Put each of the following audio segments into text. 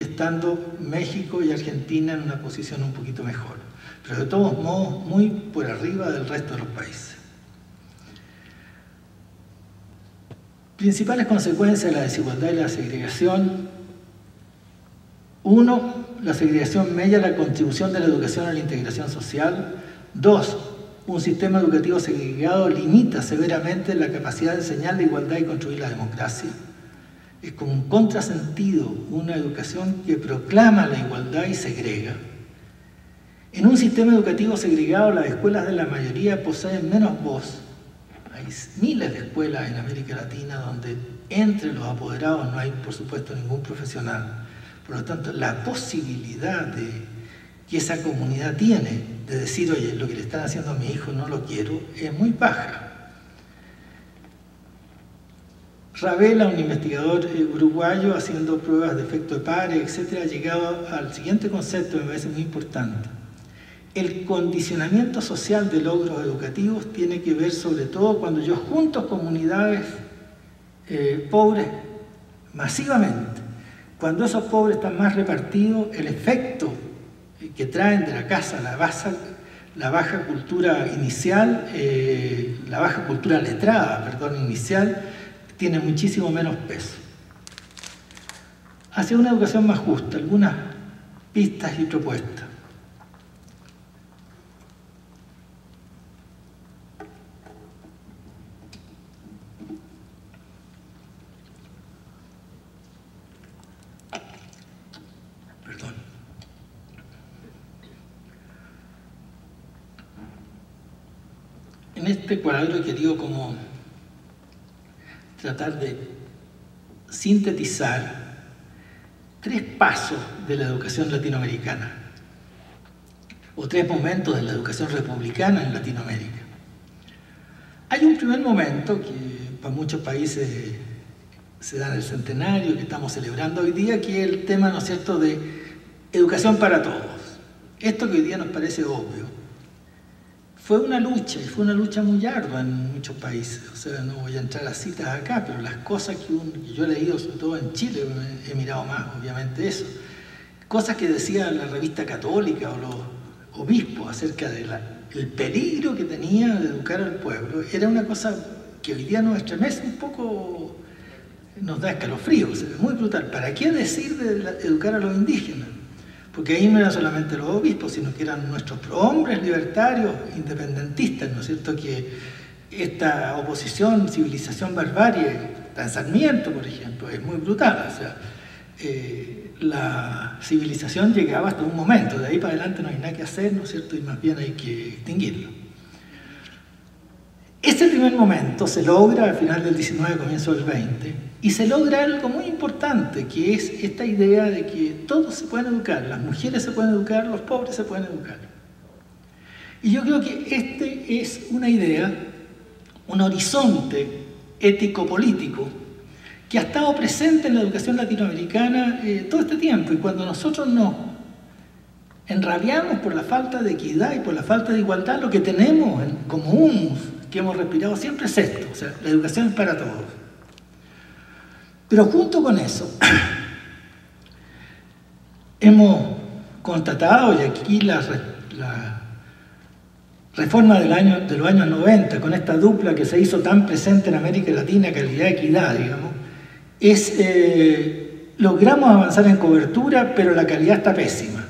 estando México y Argentina en una posición un poquito mejor, pero de todos modos muy por arriba del resto de los países. Principales consecuencias de la desigualdad y la segregación. 1. La segregación mella la contribución de la educación a la integración social. 2. Un sistema educativo segregado limita severamente la capacidad de enseñar la igualdad y construir la democracia. Es como un contrasentido, una educación que proclama la igualdad y segrega. En un sistema educativo segregado, las escuelas de la mayoría poseen menos voz. Hay miles de escuelas en América Latina donde entre los apoderados no hay, por supuesto, ningún profesional. Por lo tanto, la posibilidad que esa comunidad tiene de decir, oye, lo que le están haciendo a mi hijo no lo quiero, es muy baja. Ravela, un investigador uruguayo, haciendo pruebas de efecto de pares, etc., ha llegado al siguiente concepto que me parece muy importante. El condicionamiento social de logros educativos tiene que ver sobre todo cuando yo junto comunidades pobres masivamente. Cuando esos pobres están más repartidos, el efecto que traen de la casa, la baja cultura inicial, la baja cultura letrada, perdón, inicial, tiene muchísimo menos peso. Hacia una educación más justa, algunas pistas y propuestas. Perdón. En este cuadro he querido como tratar de sintetizar 3 pasos de la educación latinoamericana, o 3 momentos de la educación republicana en Latinoamérica. Hay un primer momento que para muchos países se da en el centenario que estamos celebrando hoy día, que es el tema, ¿no es cierto?, de educación para todos. Esto que hoy día nos parece obvio, fue una lucha, y fue una lucha muy ardua en muchos países. O sea, no voy a entrar a citas acá, pero las cosas que yo he leído, sobre todo en Chile, he mirado más, obviamente, eso. Cosas que decía la revista católica o los obispos acerca del peligro que tenía de educar al pueblo. Era una cosa que hoy día nos estremece un poco, nos da escalofrío, o sea, es muy brutal. ¿Para qué decir de educar a los indígenas? Porque ahí no eran solamente los obispos, sino que eran nuestros prohombres libertarios, independentistas, ¿no es cierto?, que esta oposición, civilización, barbarie, en Sarmiento, por ejemplo, es muy brutal. O sea, la civilización llegaba hasta un momento, de ahí para adelante no hay nada que hacer, ¿no es cierto?, y más bien hay que extinguirlo. Ese primer momento se logra al final del 19, comienzo del 20, y se logra algo muy importante, que es esta idea de que todos se pueden educar, las mujeres se pueden educar, los pobres se pueden educar. Y yo creo que este es una idea, un horizonte ético-político, que ha estado presente en la educación latinoamericana todo este tiempo, y cuando nosotros nos enrabiamos por la falta de equidad y por la falta de igualdad, lo que tenemos como humus que hemos respirado siempre es esto, o sea, la educación es para todos. Pero junto con eso, hemos constatado, y aquí la reforma de los años 90, con esta dupla que se hizo tan presente en América Latina, calidad-equidad, digamos, logramos avanzar en cobertura, pero la calidad está pésima.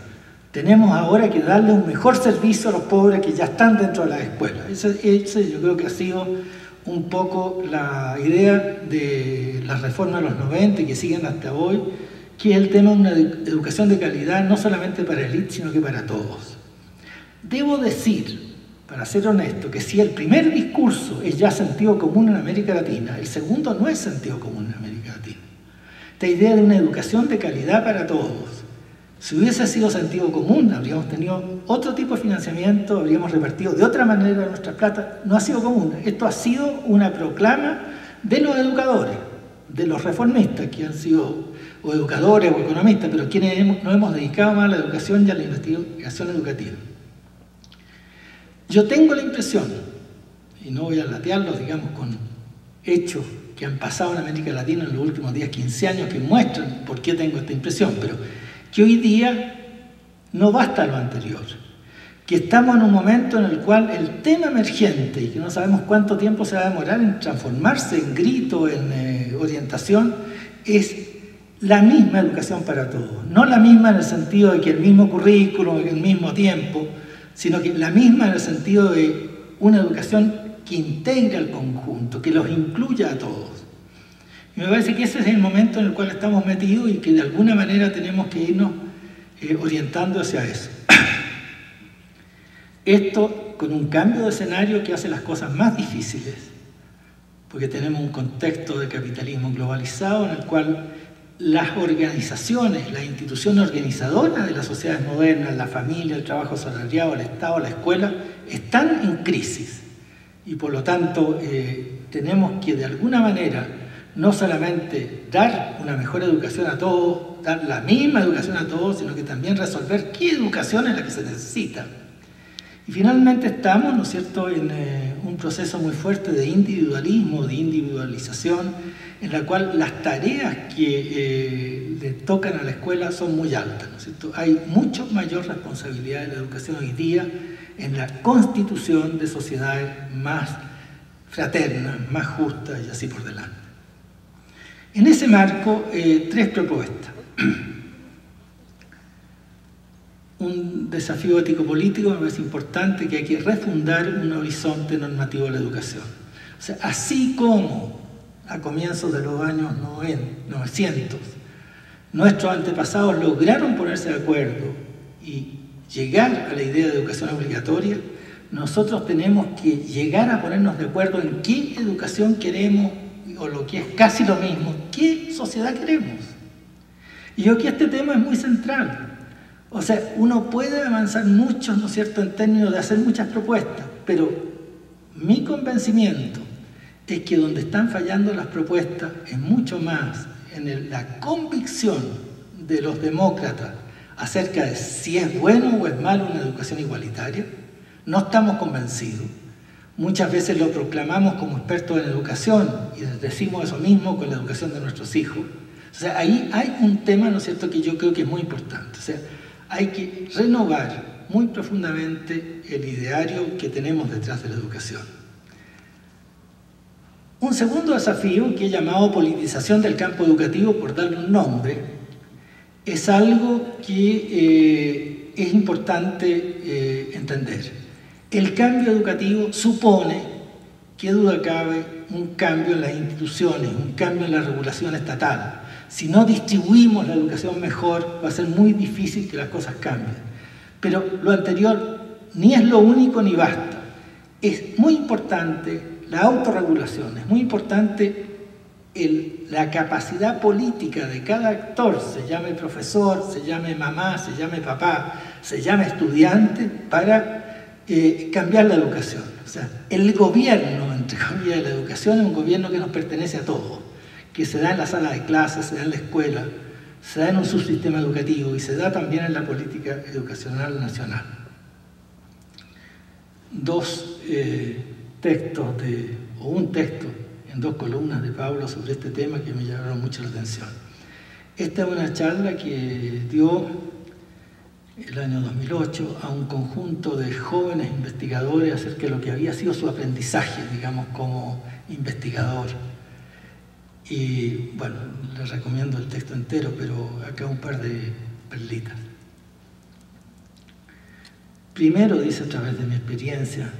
Tenemos ahora que darle un mejor servicio a los pobres que ya están dentro de las escuelas. Ese yo creo que ha sido un poco la idea de la reforma de los 90 y que siguen hasta hoy, que es el tema de una educación de calidad no solamente para el élite, sino que para todos. Debo decir, para ser honesto, que si el primer discurso es ya sentido común en América Latina, el segundo no es sentido común en América Latina. Esta idea de una educación de calidad para todos, si hubiese sido sentido común, habríamos tenido otro tipo de financiamiento, habríamos repartido de otra manera nuestra plata. No ha sido común. Esto ha sido una proclama de los educadores, de los reformistas, que han sido o educadores o economistas, pero quienes nos hemos dedicado más a la educación y a la investigación educativa. Yo tengo la impresión, y no voy a latearlos, digamos, con hechos que han pasado en América Latina en los últimos 10, 15 años que muestran por qué tengo esta impresión, pero que hoy día no basta lo anterior, que estamos en un momento en el cual el tema emergente, y que no sabemos cuánto tiempo se va a demorar en transformarse en grito, en orientación, es la misma educación para todos. No la misma en el sentido de que el mismo currículo, el mismo tiempo, sino que la misma en el sentido de una educación que integre al conjunto, que los incluya a todos. Y me parece que ese es el momento en el cual estamos metidos y que de alguna manera tenemos que irnos orientando hacia eso. Esto con un cambio de escenario que hace las cosas más difíciles, porque tenemos un contexto de capitalismo globalizado en el cual las organizaciones, las instituciones organizadoras de las sociedades modernas, la familia, el trabajo asalariado, el Estado, la escuela, están en crisis. Y por lo tanto tenemos que de alguna manera no solamente dar una mejor educación a todos, dar la misma educación a todos, sino que también resolver qué educación es la que se necesita. Y finalmente estamos, ¿no es cierto?, en un proceso muy fuerte de individualismo, de individualización, en la cual las tareas que le tocan a la escuela son muy altas, ¿no es cierto? Hay mucho mayor responsabilidad de la educación hoy día en la constitución de sociedades más fraternas, más justas y así por delante. En ese marco, tres propuestas. Un desafío ético-político me parece importante, que hay que refundar un horizonte normativo de la educación. O sea, así como a comienzos de los años 900 nuestros antepasados lograron ponerse de acuerdo y llegar a la idea de educación obligatoria, nosotros tenemos que llegar a ponernos de acuerdo en qué educación queremos, o lo que es casi lo mismo, qué sociedad queremos. Y yo creo que este tema es muy central. O sea, uno puede avanzar mucho, ¿no es cierto?, en términos de hacer muchas propuestas, pero mi convencimiento es que donde están fallando las propuestas es mucho más en la convicción de los demócratas acerca de si es bueno o es malo una educación igualitaria. No estamos convencidos. Muchas veces lo proclamamos como expertos en educación y decimos eso mismo con la educación de nuestros hijos. O sea, ahí hay un tema, ¿no es cierto?, que yo creo que es muy importante. O sea, hay que renovar muy profundamente el ideario que tenemos detrás de la educación. Un segundo desafío, que he llamado politización del campo educativo, por darle un nombre, es algo que es importante entender. El cambio educativo supone, qué duda cabe, un cambio en las instituciones, un cambio en la regulación estatal. Si no distribuimos la educación mejor, va a ser muy difícil que las cosas cambien. Pero lo anterior ni es lo único ni basta. Es muy importante la autorregulación, es muy importante la capacidad política de cada actor, se llame profesor, se llame mamá, se llame papá, se llame estudiante, para cambiar la educación. O sea, el gobierno, entre comillas, de la educación es un gobierno que nos pertenece a todos, que se da en la sala de clases, se da en la escuela, se da en un subsistema educativo y se da también en la política educacional nacional. Dos textos, o un texto en 2 columnas de Pablo sobre este tema que me llamaron mucho la atención. Esta es una charla que dio el año 2008 a un conjunto de jóvenes investigadores acerca de lo que había sido su aprendizaje, digamos, como investigador. Y bueno, les recomiendo el texto entero, pero acá un par de perlitas. Primero, dice, a través de mi experiencia,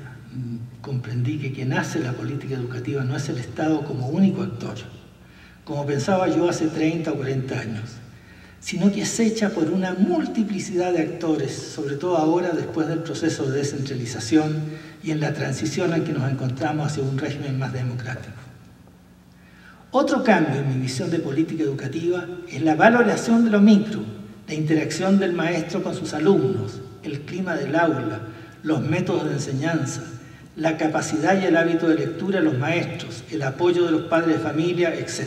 comprendí que quien hace la política educativa no es el Estado como único actor, como pensaba yo hace 30 o 40 años, sino que es hecha por una multiplicidad de actores, sobre todo ahora después del proceso de descentralización y en la transición en que nos encontramos hacia un régimen más democrático. Otro cambio en mi visión de política educativa es la valoración de lo micro, la interacción del maestro con sus alumnos, el clima del aula, los métodos de enseñanza, la capacidad y el hábito de lectura de los maestros, el apoyo de los padres de familia, etc.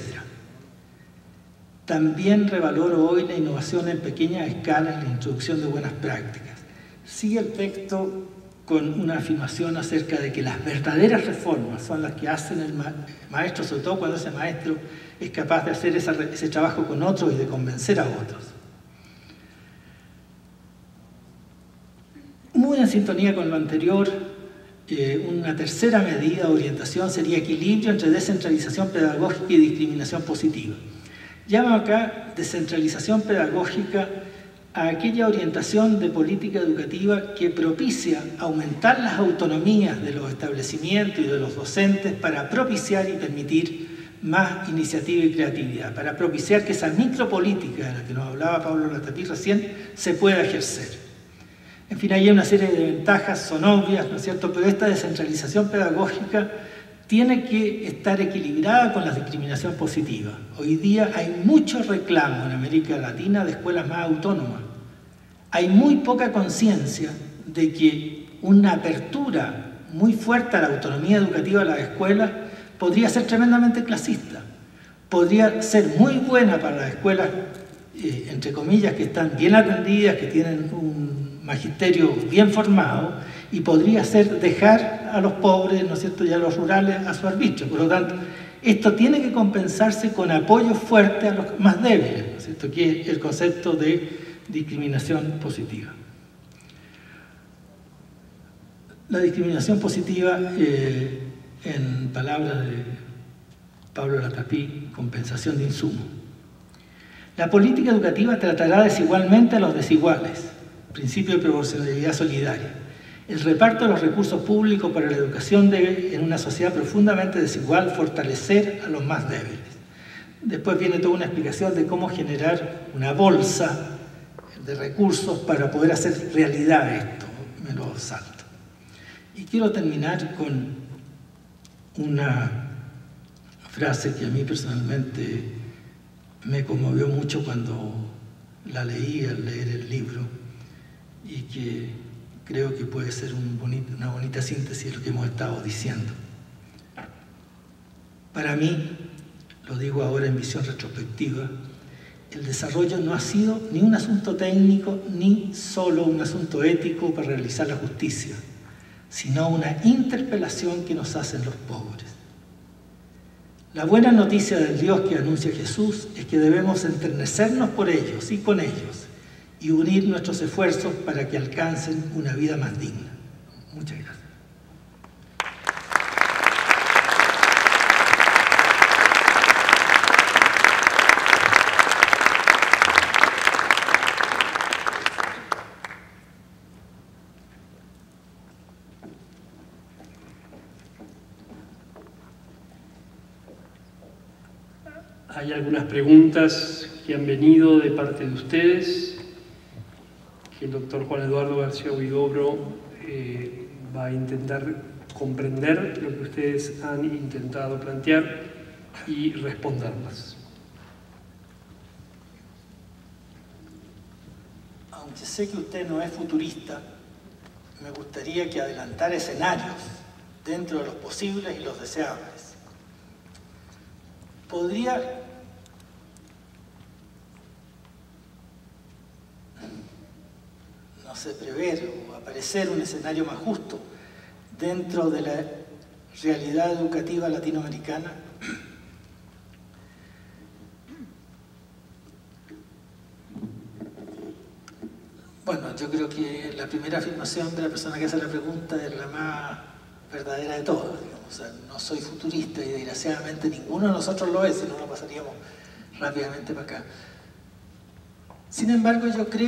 También revaloro hoy la innovación en pequeña escala y la introducción de buenas prácticas. Sigue el texto con una afirmación acerca de que las verdaderas reformas son las que hacen el maestro, sobre todo cuando ese maestro es capaz de hacer ese trabajo con otros y de convencer a otros. Muy en sintonía con lo anterior, una tercera medida o orientación sería equilibrio entre descentralización pedagógica y discriminación positiva. Llamo acá descentralización pedagógica a aquella orientación de política educativa que propicia aumentar las autonomías de los establecimientos y de los docentes para propiciar y permitir más iniciativa y creatividad, para propiciar que esa micropolítica de la que nos hablaba Pablo Ratapí recién se pueda ejercer. En fin, hay una serie de ventajas, son obvias, ¿no es cierto?, pero esta descentralización pedagógica tiene que estar equilibrada con la discriminación positiva. Hoy día hay mucho reclamo en América Latina de escuelas más autónomas. Hay muy poca conciencia de que una apertura muy fuerte a la autonomía educativa de las escuelas podría ser tremendamente clasista. Podría ser muy buena para las escuelas, entre comillas, que están bien atendidas, que tienen un magisterio bien formado, y podría ser dejar a los pobres, ¿no es cierto?, y a los rurales a su arbitrio. Por lo tanto, esto tiene que compensarse con apoyo fuerte a los más débiles, ¿no es cierto?, que es el concepto de discriminación positiva. La discriminación positiva, en palabras de Pablo Ratapí, compensación de insumos. La política educativa tratará desigualmente a los desiguales, principio de proporcionalidad solidaria. El reparto de los recursos públicos para la educación debe, en una sociedad profundamente desigual, fortalecer a los más débiles. Después viene toda una explicación de cómo generar una bolsa de recursos para poder hacer realidad esto. Me lo salto. Y quiero terminar con una frase que a mí personalmente me conmovió mucho cuando la leí al leer el libro y que creo que puede ser una bonita síntesis de lo que hemos estado diciendo. Para mí, lo digo ahora en visión retrospectiva, el desarrollo no ha sido ni un asunto técnico ni solo un asunto ético para realizar la justicia, sino una interpelación que nos hacen los pobres. La buena noticia del Dios que anuncia Jesús es que debemos enternecernos por ellos y con ellos y unir nuestros esfuerzos para que alcancen una vida más digna. Muchas gracias. Hay algunas preguntas que han venido de parte de ustedes, que el doctor Juan Eduardo García Huidobro va a intentar comprender lo que ustedes han intentado plantear y responderlas. Aunque sé que usted no es futurista, me gustaría que adelantara escenarios dentro de los posibles y los deseables. Podría prever o aparecer un escenario más justo dentro de la realidad educativa latinoamericana. Bueno, yo creo que la primera afirmación de la persona que hace la pregunta es la más verdadera de todas, digamos. O sea, no soy futurista y desgraciadamente ninguno de nosotros lo es, si no lo pasaríamos rápidamente para acá. Sin embargo, yo creo